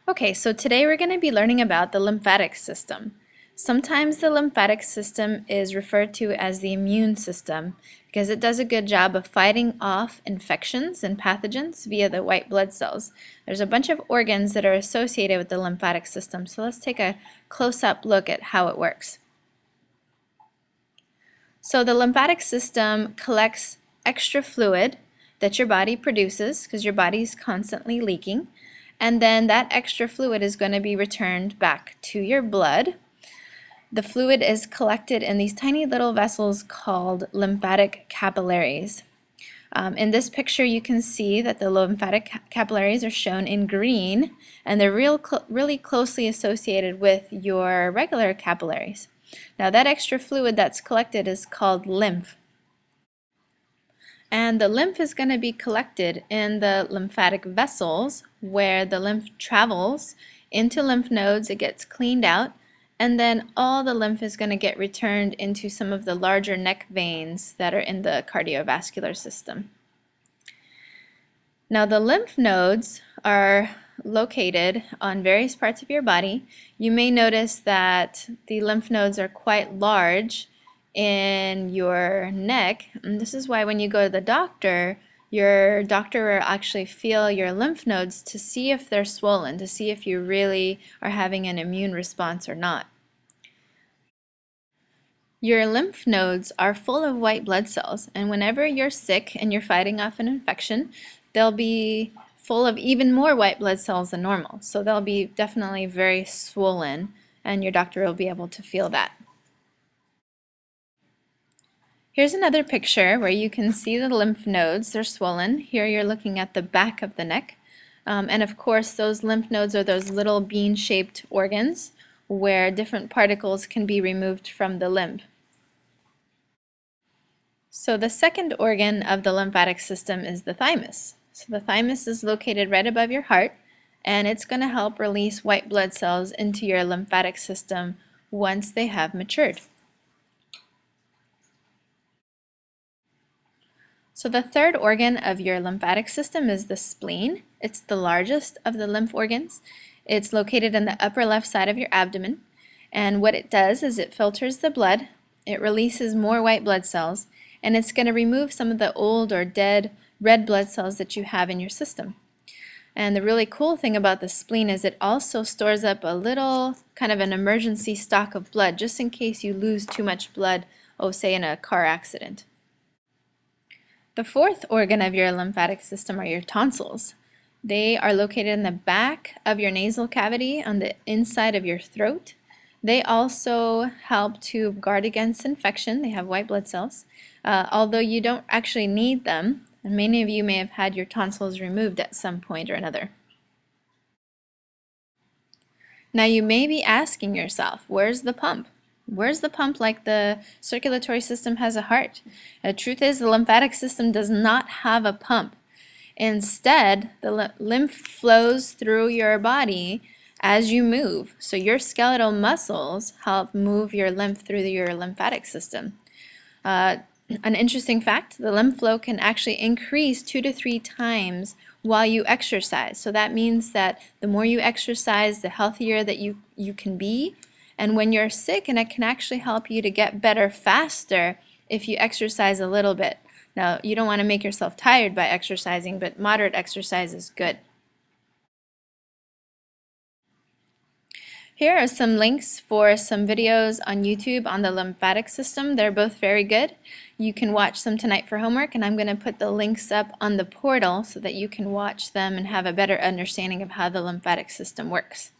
Okay, so today we're going to be learning about the lymphatic system. Sometimes the lymphatic system is referred to as the immune system because it does a good job of fighting off infections and pathogens via the white blood cells. There's a bunch of organs that are associated with the lymphatic system, so let's take a close-up look at how it works. So the lymphatic system collects extra fluid that your body produces because your body is constantly leaking, and then that extra fluid is going to be returned back to your blood. The fluid is collected in these tiny little vessels called lymphatic capillaries. In this picture you can see that the lymphatic capillaries are shown in green, and they're really closely associated with your regular capillaries. Now that extra fluid that's collected is called lymph. And the lymph is going to be collected in the lymphatic vessels where the lymph travels into lymph nodes, it gets cleaned out, and then all the lymph is going to get returned into some of the larger neck veins that are in the cardiovascular system. Now the lymph nodes are located on various parts of your body. You may notice that the lymph nodes are quite large in your neck, and this is why when you go to the doctor, your doctor will actually feel your lymph nodes to see if they're swollen, to see if you really are having an immune response or not. Your lymph nodes are full of white blood cells, and whenever you're sick and you're fighting off an infection, they'll be full of even more white blood cells than normal. So they'll be definitely very swollen, and your doctor will be able to feel that. Here's another picture where you can see the lymph nodes. They're swollen. Here you're looking at the back of the neck. And of course, those lymph nodes are those little bean-shaped organs where different particles can be removed from the lymph. So the second organ of the lymphatic system is the thymus. So the thymus is located right above your heart, and it's going to help release white blood cells into your lymphatic system once they have matured. So the third organ of your lymphatic system is the spleen. It's the largest of the lymph organs. It's located in the upper left side of your abdomen, and what it does is it filters the blood, it releases more white blood cells, and it's going to remove some of the old or dead red blood cells that you have in your system. And the really cool thing about the spleen is it also stores up a little kind of an emergency stock of blood just in case you lose too much blood, say in a car accident. The fourth organ of your lymphatic system are your tonsils. They are located in the back of your nasal cavity on the inside of your throat. They also help to guard against infection. They have white blood cells, although you don't actually need them, and many of you may have had your tonsils removed at some point or another. Now you may be asking yourself, where's the pump? Where's the pump like the circulatory system has a heart? The truth is the lymphatic system does not have a pump. Instead, the lymph flows through your body as you move. So your skeletal muscles help move your lymph through your lymphatic system. An interesting fact, the lymph flow can actually increase 2 to 3 times while you exercise. So that means that the more you exercise, the healthier that you can be. And when you're sick, and it can actually help you to get better faster if you exercise a little bit. Now, you don't want to make yourself tired by exercising, but moderate exercise is good. Here are some links for some videos on YouTube on the lymphatic system. They're both very good. You can watch them tonight for homework, and I'm going to put the links up on the portal so that you can watch them and have a better understanding of how the lymphatic system works.